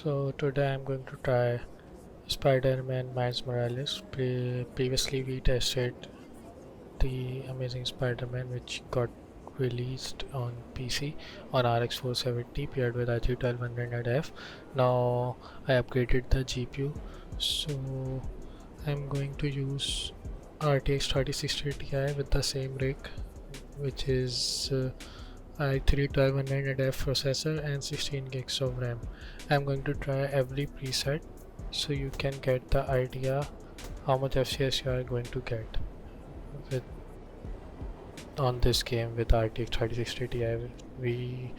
So today I'm going to try Spider-Man Miles Morales. Previously we tested the Amazing Spider-Man which got released on PC on RX 470 paired with i3 1200F. Now I upgraded the GPU, so I'm going to use RTX 3060 Ti with the same rig, which is i3 1200F processor and 16 gigs of RAM. I'm going to try every preset so you can get the idea how much FPS you are going to get with on this game with RTX 3060 Ti.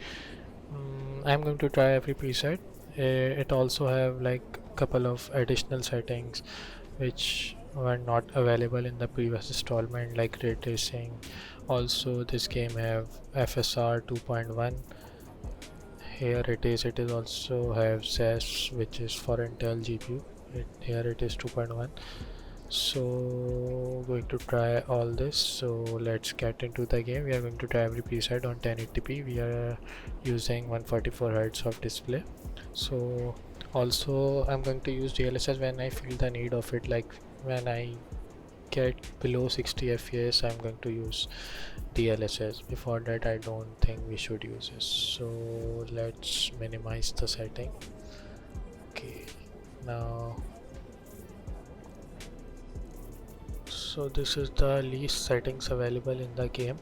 I'm going to try every preset. It also have like couple of additional settings which were not available in the previous installment, like ray tracing. Also this game have FSR 2.1. Here it is also have ZES, which is for Intel GPU. Here it is 2.1. So going to try all this. So let's get into the game. We are going to try every preset on 1080p. We are using 144 Hz of display. So also I'm going to use DLSS when I feel the need of it, like when I get below 60 fps I'm going to use DLSS. Before that I don't think we should use this. So let's minimize the setting. Okay, now so this is the least settings available in the game.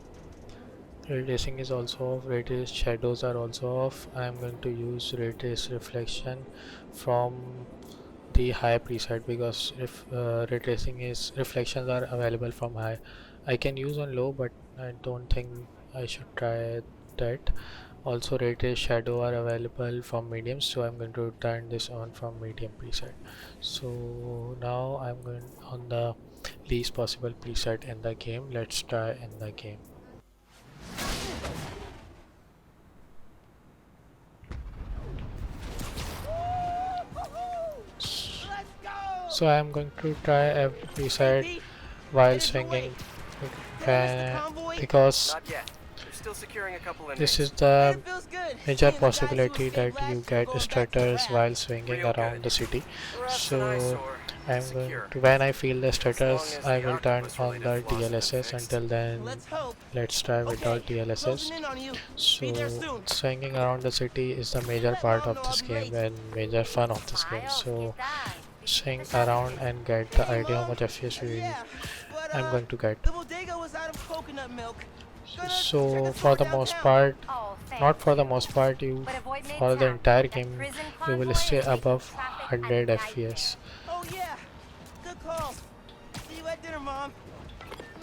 Ray tracing is also off, ray trace shadows are also off. I am going to use ray trace reflection from the high preset, because if ray tracing is reflections are available from high, I can use on low, but I don't think I should try that. Also ray trace shadow are available from medium, so I'm going to turn this on from medium preset. So now I'm going on the least possible preset in the game. Let's try in the game. So I am going to try every preset while swinging, because this is the major possibility that you get stutters while swinging around the city. So I'm going to, when I feel the stutters, I will turn on the DLSS. Until then, let's try without DLSS. So swinging around the city is the major part of this game and major fun of this game. So swing around and get the idea how much FPS I'm going to get. So for the most part, not for the most part, you for the entire game you will stay above 100 fps.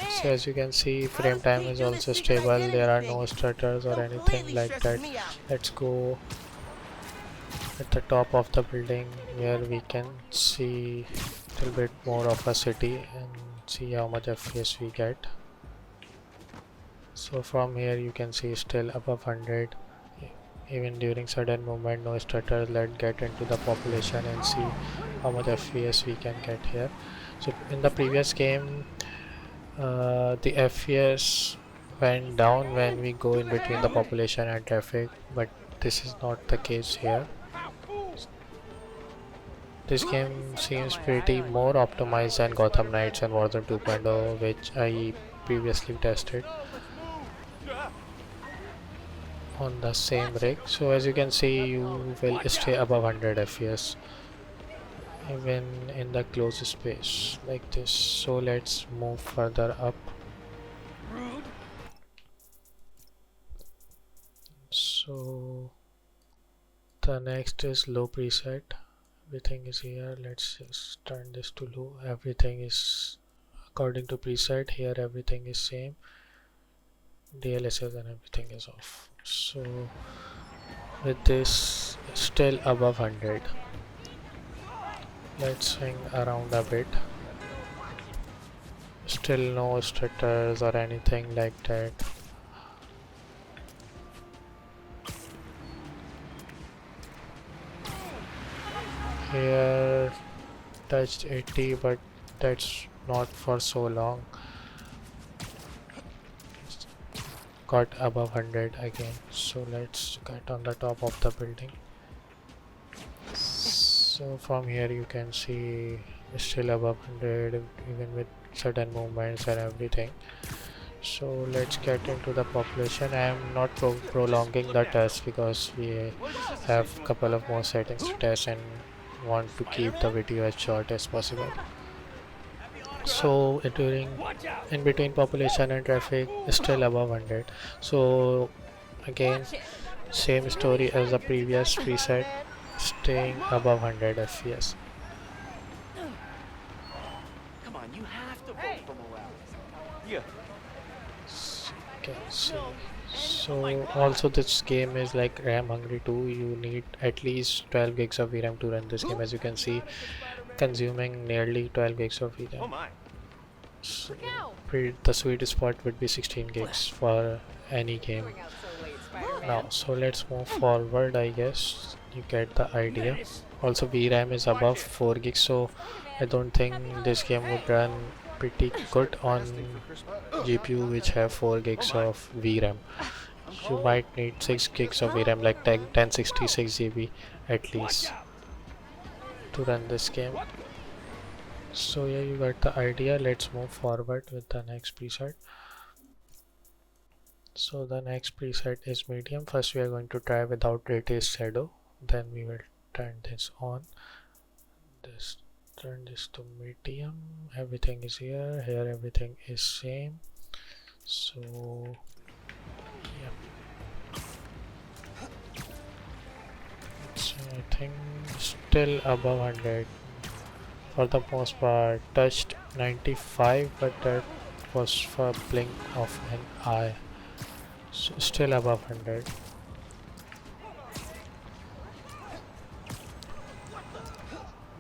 So as you can see, frame time is also stable. There are no stutters or anything like that. Let's go at the top of the building where we can see a little bit more of a city and see how much fps we get. So from here you can see still above 100. Even during sudden movement, no stutter. Let's get into the population and see how much FPS we can get here. So in the previous game, the FPS went down when we go in between the population and traffic, but this is not the case here. This game seems pretty more optimized than Gotham Knights and Warzone 2.0, which I previously tested on the same rig. So as you can see, you will stay above 100 fps even in the closed space like this. So let's move further up. So the next is low preset. Everything is here. Let's just turn this to low. Everything is according to preset. Here everything is same. DLSS and everything is off. So with this still above 100, let's swing around a bit. Still no stutters or anything like that. Here touched 80, but that's not for so long. Got above 100 again. So let's get on the top of the building. So from here you can see it's still above 100 even with certain movements and everything. So let's get into the population. I am not prolonging the test because we have couple of more settings to test and want to keep the video as short as possible. So in between population and traffic is still above 100. So again same story as the previous preset, staying above 100 fps. Come on, you have to vote for Morales. Yeah. So you can see. So also this game is like RAM hungry too. You need at least 12 gigs of VRAM to run this game, as you can see, consuming nearly 12 gigs of Oh VRAM. my. So the sweet spot would be 16 gigs for any game. Now, so let's move forward. I guess you get the idea. Also, VRAM is above 4 gigs, so I don't think this game would run pretty good on GPU which have 4 gigs of VRAM. You might need 6 gigs of VRAM, like 1066 GB at least, to run this game. So yeah, you got the idea. Let's move forward with the next preset. So the next preset is medium. First we are going to try without ray trace shadow, then we will turn this on. Turn this to medium. Everything is here. Here everything is same. So yeah, it's I think still above 100 for the most part. Touched 95, but that was for blink of an eye. So still above 100.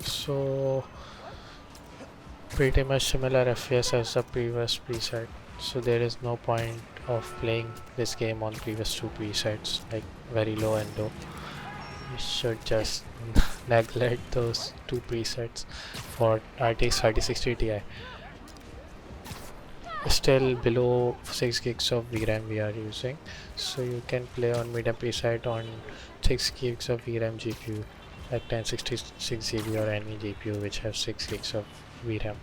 So pretty much similar FPS as the previous preset. So there is no point of playing this game on previous two presets, like very low and low. You should just neglect those two presets for RTX 3060 Ti. Still below 6 gigs of VRAM we are using, so you can play on medium preset on 6 gigs of VRAM GPU, like 1066 GB or any GPU which has 6 gigs of VRAM.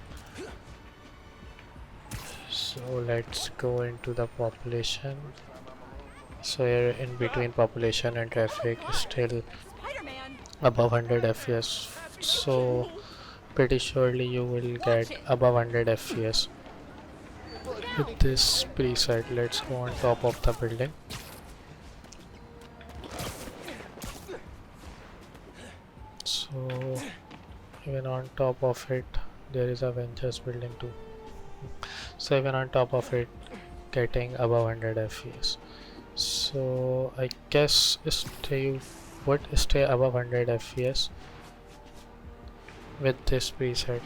So let's go into the population. So here in between population and traffic is still above 100 fps, so pretty surely you will get above 100 fps with this preset. Let's go on top of the building. So even on top of it there is a Avengers building too. So even on top of it getting above 100 fps. So I guess stay would stay above 100 fps with this preset.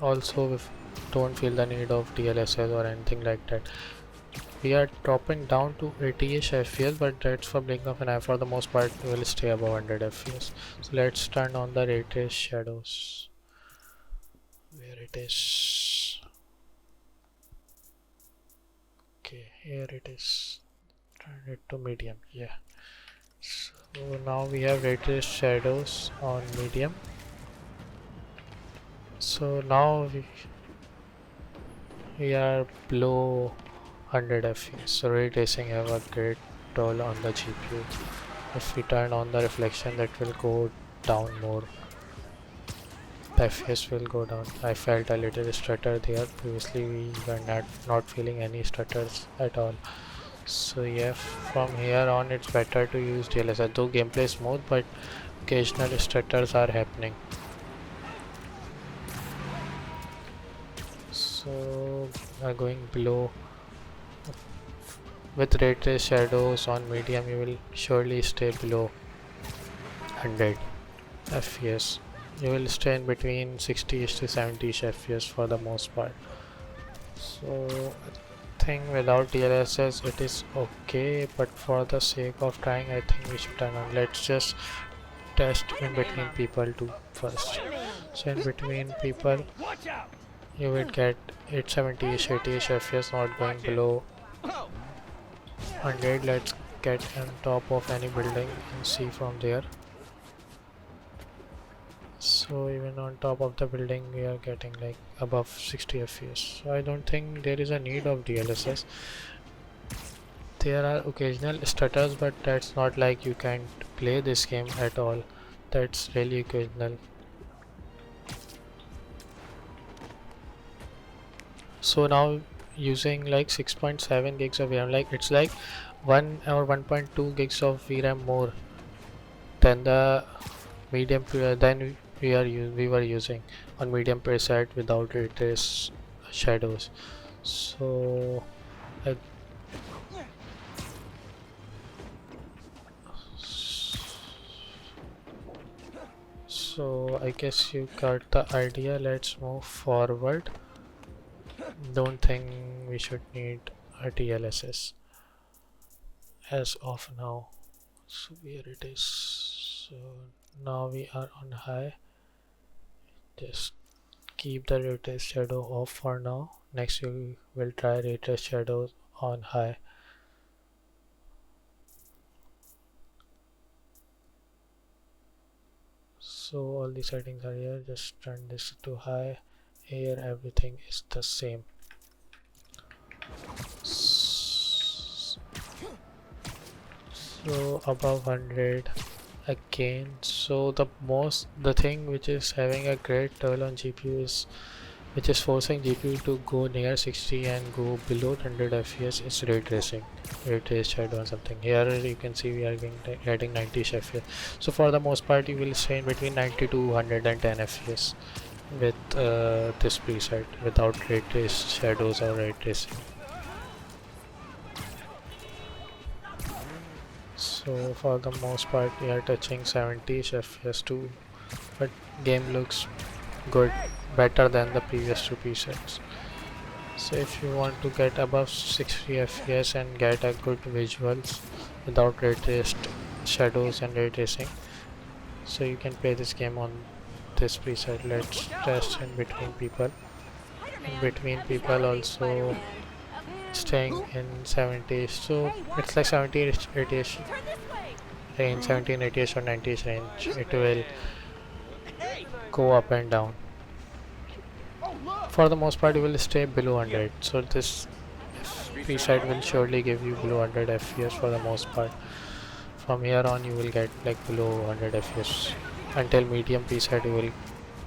Also, if don't feel the need of DLSS or anything like that. We are dropping down to 80ish fps, but that's for blink of an eye. For the most part we will stay above 100 fps. So let's turn on the ray trace shadows. Where it is? Okay, here it is. Turn it to medium. Yeah. So now we have ray trace shadows on medium. So now we are below 100 fps. So ray tracing have a great toll on the GPU. If we turn on the reflection, that will go down more. The FPS will go down. I felt a little stutter there. Previously we were not feeling any stutters at all. So yeah, from here on it's better to use DLSS. Though gameplay is smooth, but occasional stutters are happening. So going below with ray trace shadows on medium, you will surely stay below 100 fps. You will stay in between 60ish to 70ish fps for the most part. So I think without DLSS it is okay, but for the sake of trying I think we should turn on. Let's just test in between people too first. So in between people you will get 870ish 80ish fps, not going below 100. Let's get on top of any building and see from there. So even on top of the building we are getting like above 60 fps. So I don't think there is a need of DLSS. There are occasional stutters, but that's not like you can't play this game at all. That's really occasional. So now using like 6.7 gigs of VRAM, like it's like 1 or 1.2 gigs of VRAM more than the medium than we were using on medium preset without ray trace shadows. So I, so I guess you got the idea. Let's move forward. Don't think we should need a DLSS as of now. So where it is. So now we are on high. Just keep the ray trace shadow off for now. Next we will try ray trace shadows on high. So all the settings are here. Just turn this to high. Here everything is the same. So above 100 again. So the thing which is having a great toll on GPU is, which is forcing GPU to go near 60 and go below 100 fps, is ray tracing, ray trace shadow or something. Here you can see we are getting 90 fps. So for the most part you will stay in between 90 to 110 fps with this preset without ray trace shadows or ray tracing. So for the most part we are touching 70 fps too, but game looks good, better than the previous two presets. So if you want to get above 60 fps and get a good visuals without ray traced shadows and ray tracing, so you can play this game on this preset. Let's test in between people. In between people also staying in 70, so it's like 70 80ish range, 17 80ish or 90ish range. It will go up and down. For the most part you will stay below 100, so this preset will surely give you below 100 fps for the most part. From here on you will get like below 100 fps until medium preset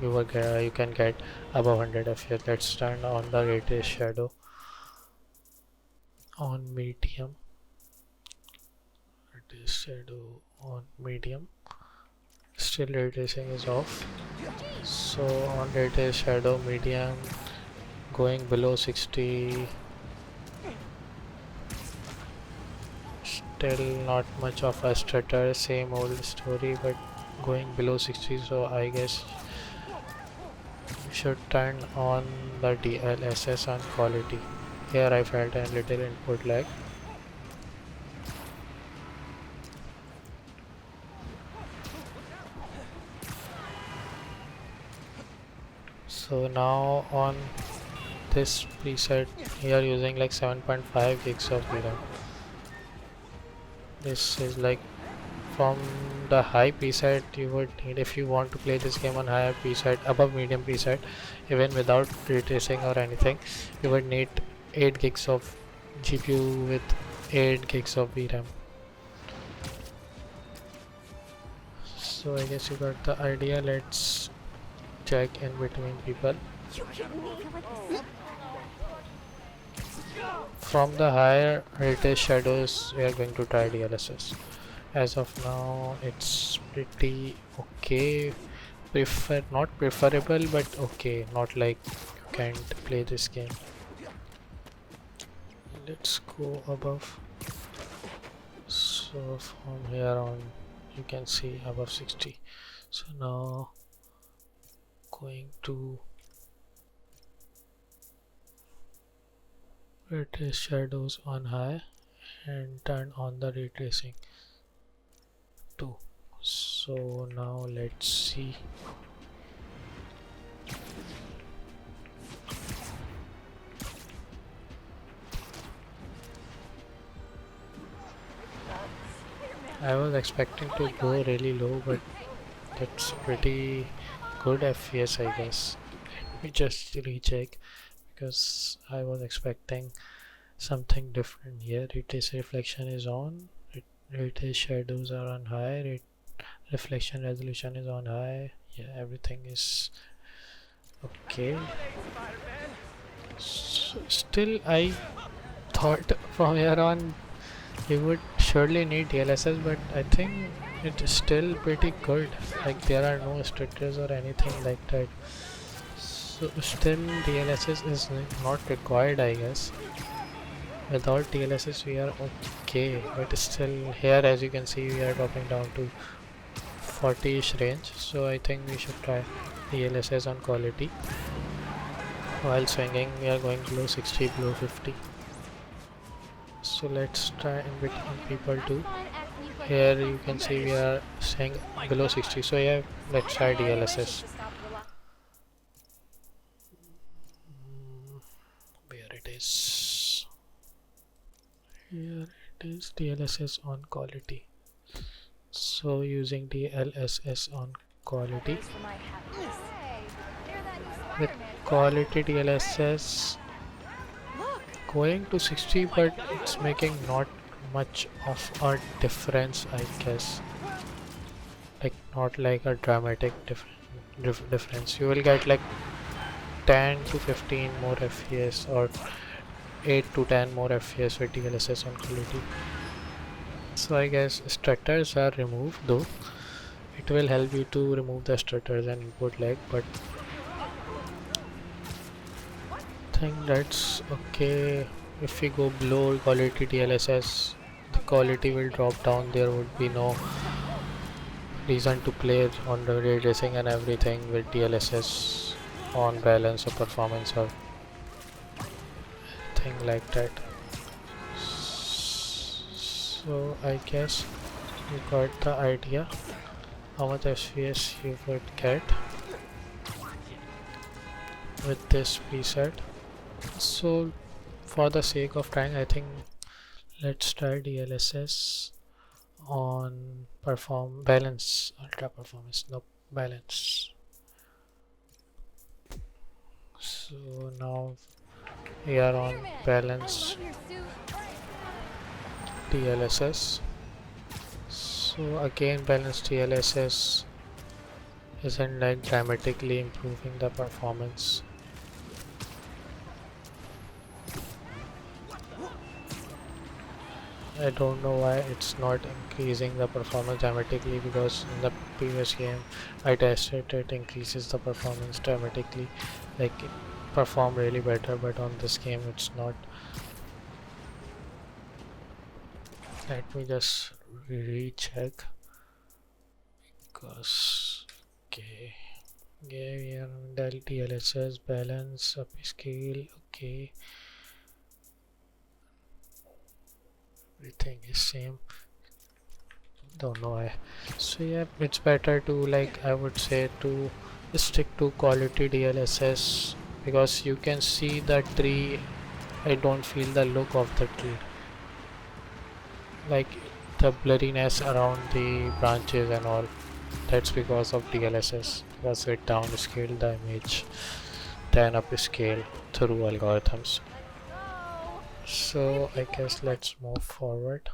you can get above 100 fps. Let's turn on the ray trace shadow on medium. Ray trace shadow on medium. Still ray tracing is off. So on ray trace shadow medium, going below 60, still not much of a stutter, same old story, but going below 60. So I guess you should turn on the DLSS on quality. Here I felt a little input lag. So now on this preset we are using like 7.5 gigs of VRAM. This is like from the high preset you would need, if you want to play this game on higher preset, above medium preset, even without ray tracing or anything, you would need 8 gigs of GPU with 8 gigs of VRAM. So I guess you got the idea. Let's check in between people. From the higher ray trace shadows we are going to try DLSS. As of now it's pretty okay. Not preferable, but okay, not like you can't play this game. Let's go above. So from here on you can see above 60. So now going to ray trace shadows on high and turn on the ray tracing too. So now let's see. I was expecting to go really low, but that's pretty good FPS, I guess. Let me just recheck because I was expecting something different here. Radius reflection is on. Radius shadows are on high. Reflection resolution is on high. Yeah, everything is okay. Still, I thought from here on we would surely need DLSS, but I think it is still pretty good. Like there are no stutters or anything like that. So still DLSS is not required, I guess. Without DLSS we are okay, but still here as you can see we are dropping down to 40ish range. So I think we should try DLSS on quality. While swinging we are going below 60, below 50. So let's try in between people too. Here you can see we are saying below 60, so yeah, let's try DLSS. Where it is? Here it is, DLSS on quality. So using DLSS on quality. With quality DLSS going to 60, but it's making not much of a difference, I guess. Like not like a dramatic difference. You will get like 10 to 15 more FPS or 8 to 10 more FPS with DLSS on quality. So I guess stutters are removed though. It will help you to remove the stutters and input lag, but I think that's okay. If we go below quality DLSS, the quality will drop down. There would be no reason to play on the ray tracing and everything with DLSS on balance or performance or thing like that. So I guess you got the idea how much FPS you would get with this preset. So for the sake of trying, I think let's try DLSS on balance, ultra performance, no balance. So now we are on balance DLSS. So again, balance DLSS isn't like dramatically improving the performance. I don't know why it's not increasing the performance dramatically, because in the previous game I tested it increases the performance dramatically, like it performed really better, but on this game it's not. Let me just recheck because okay, yeah, we are on DLSS balance upscale, okay, everything is same, don't know why. So yeah, it's better to, like I would say, to stick to quality DLSS because you can see the tree. I don't feel the look of the tree, like the blurriness around the branches and all. That's because of DLSS, because it downscaled the image, then upscale through algorithms. So I guess let's move forward.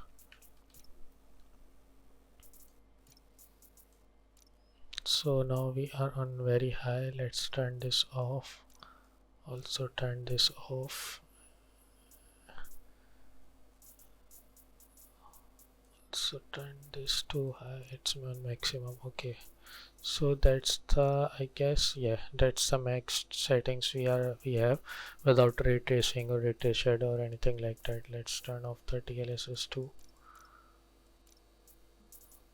So now we are on very high. Let's turn this off. Also turn this off. So turn this to high. It's on maximum. Okay. So that's the, I guess, yeah, that's the max settings we have without ray tracing or ray trace shadow or anything like that. Let's turn off the DLSS too.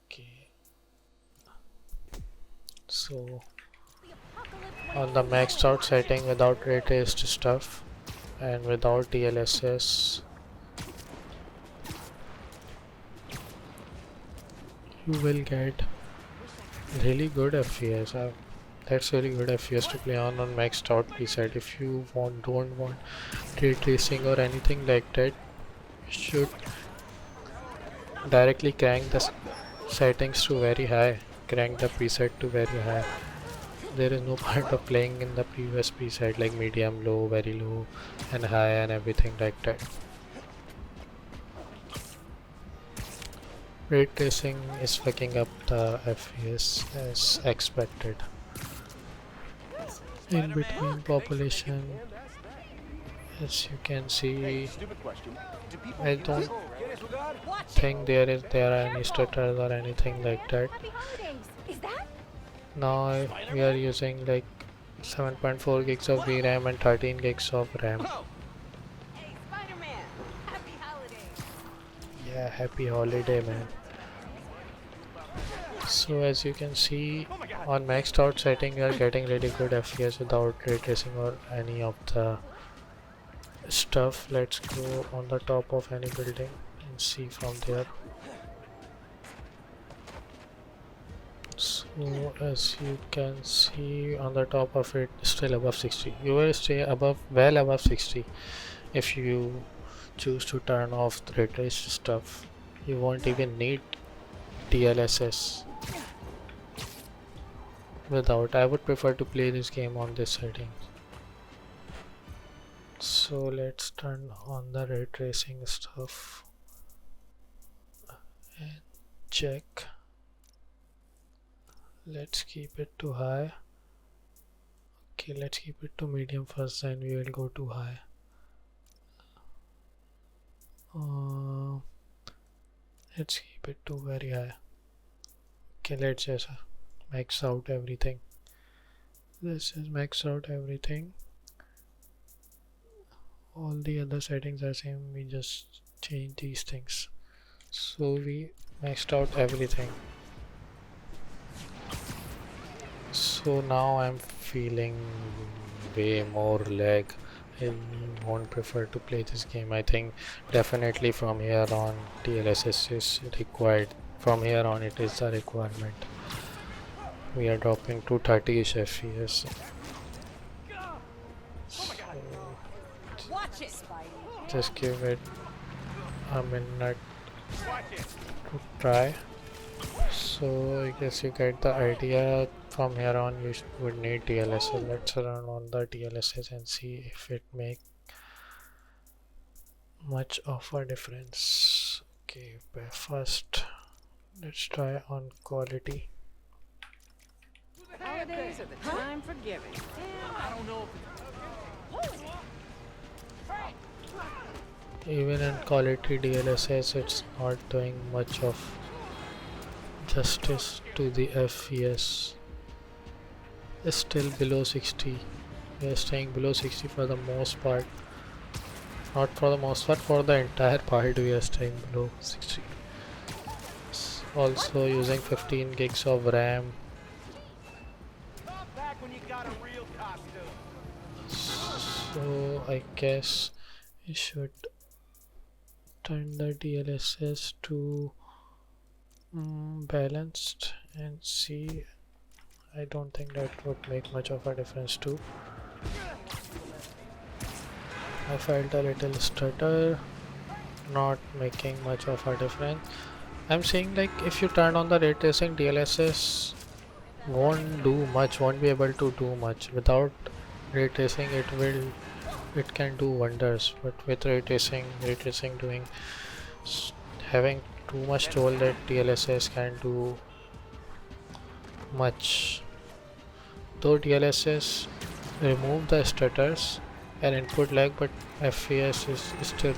Okay. So on the maxed out setting without ray traced stuff and without DLSS, you will get really good FPS. That's really good FPS to play on maxed out preset. If you don't want ray tracing or anything like that, you should directly crank the settings to very high, crank the preset to very high. there is no point of playing in the previous preset like medium, low, very low and high and everything like that. Ray tracing is fucking up the FPS as expected. In between population, as you can see, I don't think there are any stutters or anything like that. Now we are using like 7.4 gigs of VRAM and 13 gigs of RAM. Hey, Spider-Man! Happy holidays! Yeah, happy holiday, man. So as you can see, on maxed out setting we are getting really good FPS without ray tracing or any of the stuff. Let's go on the top of any building and see from there. So as you can see on the top of it, still above 60. You will stay above, well above 60 if you choose to turn off the ray traced stuff. You won't even need DLSS. Without, I would prefer to play this game on this setting. So let's turn on the ray tracing stuff and check. Let's keep it to high. Okay, let's keep it to medium first, then we will go to high. Let's keep it to very high. Okay, let's just max out everything. This is max out everything. All the other settings are same, we just change these things. So we maxed out everything. So now I'm feeling way more lag. I won't prefer to play this game. I think definitely from here on DLSS is required. From here on it is a requirement. We are dropping to 30ish FPS. Watch it, Spidey! Just give it a minute to try. So I guess you get the idea. From here on you would need DLSS. Let's run on the DLSS and see if it make much of a difference. Okay, first let's try on quality. Holidays are the time for giving. I don't know Even in quality DLSS it's not doing much of justice to the FPS. It's still below 60. We are staying below 60 for the most part. Not for the most part, for the entire part we are staying below 60. Also using 15 gigs of RAM. back when you got a real costume. So I guess we should turn the DLSS to balanced and see. I don't think that would make much of a difference too. I felt a little stutter, not making much of a difference. I'm saying like if you turn on the ray tracing, DLSS won't do much, won't be able to do much. Without ray tracing it can do wonders, but with ray tracing doing having too much toll that DLSS can do much. Though DLSS remove the stutters and input lag, but FPS is still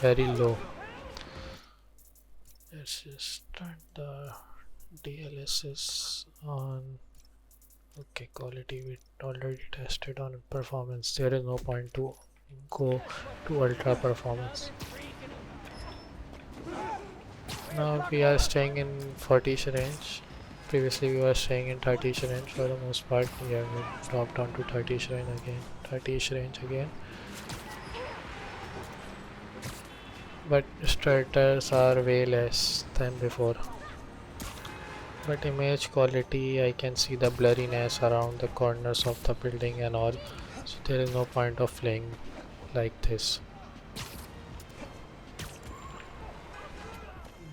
very low. Let's just turn the DLSS on. Okay, quality we already tested on performance. There is no point to go to ultra performance. Now we are staying in 40ish range. Previously we were staying in 30ish range for the most part. We have dropped down to 30ish range again. 30ish range again. But stutters are way less than before. But image quality, I can see the blurriness around the corners of the building and all. So there is no point of playing like this.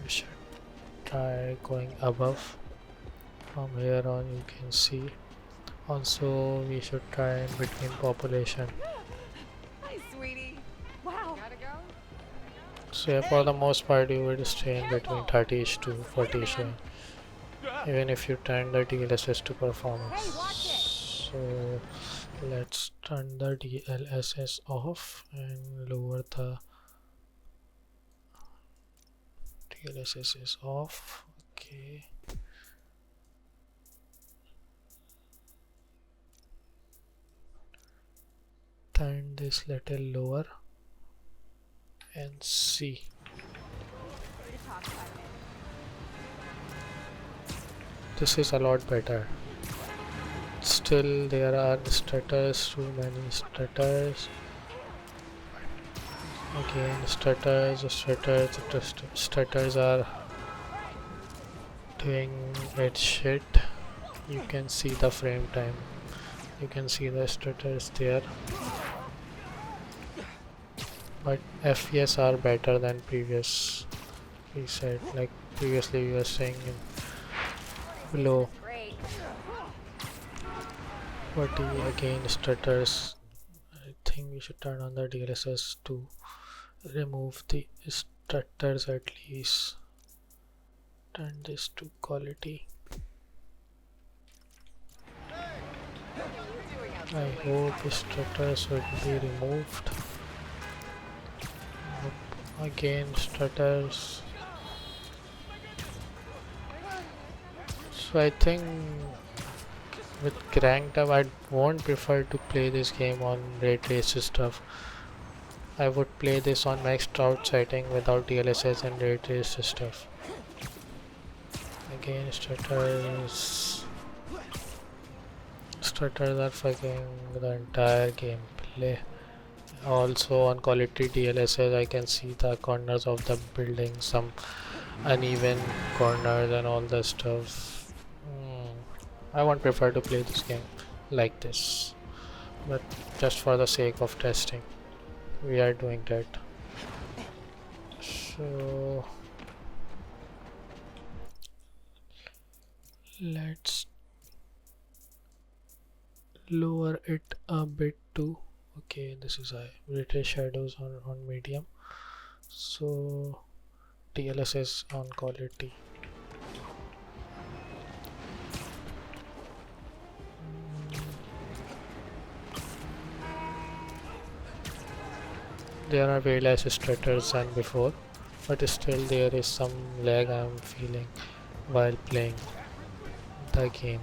We should try going above. From here on you can see. Also we should try in between population. Hi, sweetie. Wow. Gotta go? So yeah, for the most part you would stay in between 30ish to 40ish, even if you turn the DLSS to performance. So let's turn the DLSS off and lower the DLSS is off. Okay. Turn this little lower and see. This is a lot better. Still there are stutters, too many stutters. Again stutters are doing its shit. You can see the frame time. You can see the stutters there. But FPS are better than previous preset. Like previously we were saying in below 40 again stutters. I think we should turn on the DLSS to remove the stutters at least. Turn this to quality. I hope stutters would be removed. Again stutters. So I think with cranked up I won't prefer to play this game on ray trace stuff. I would play this on maxed out setting without DLSS and ray trace stuff. Again stutters are fucking the entire gameplay. Also on quality DLSS I can see the corners of the building, some uneven corners and all the stuff. I won't prefer to play this game like this, but just for the sake of testing we are doing that. So let's lower it a bit too. Okay, this is high. British shadows on medium. So DLSS on quality. There are way less stutters than before, but still there is some lag I am feeling while playing the game.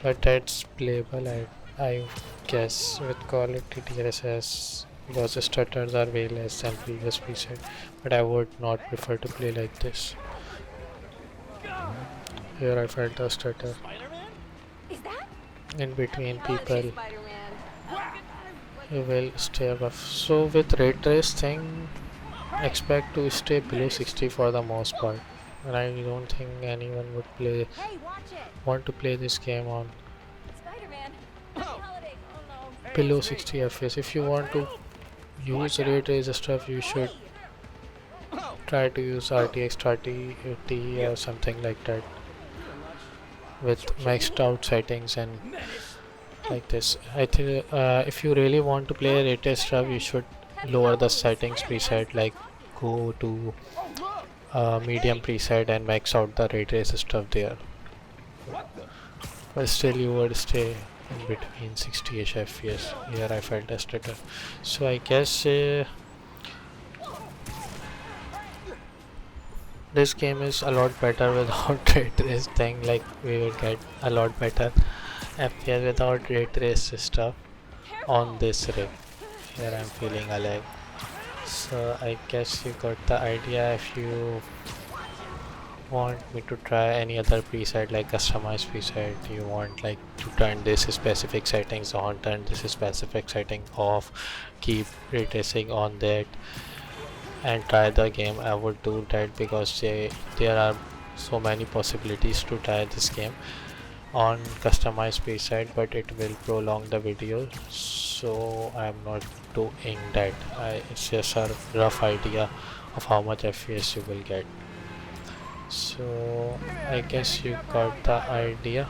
But that's playable, I guess, with quality DLSS, because the stutters are way less than previous preset, but I would not prefer to play like this. Here I felt the stutter in between people. You will stay above. So with ray trace thing, expect to stay below 60 for the most part, and I don't think anyone would want to play this game on below 60 FPS. If you want to use ray trace stuff, you should try to use RTX 3080 or something like that with maxed out settings and like this. I think if you really want to play ray trace stuff, you should lower the settings preset, like go to medium preset and max out the ray trace stuff there, but still you would stay in between 60ish FPS. Here I felt a stutter. So I guess this game is a lot better without ray trace thing. Like we will get a lot better FPS without ray trace stuff on this rig. Here I'm feeling a lag. So I guess you got the idea. If you want me to try any other preset, like customized preset, you want like to turn this specific settings on, turn this specific setting off, keep ray tracing on that and try the game, I would do that, because there are so many possibilities to try this game on customized preset, but it will prolong the video, so I'm not doing that. It's just a rough idea of how much FPS you will get. So I guess you got the idea.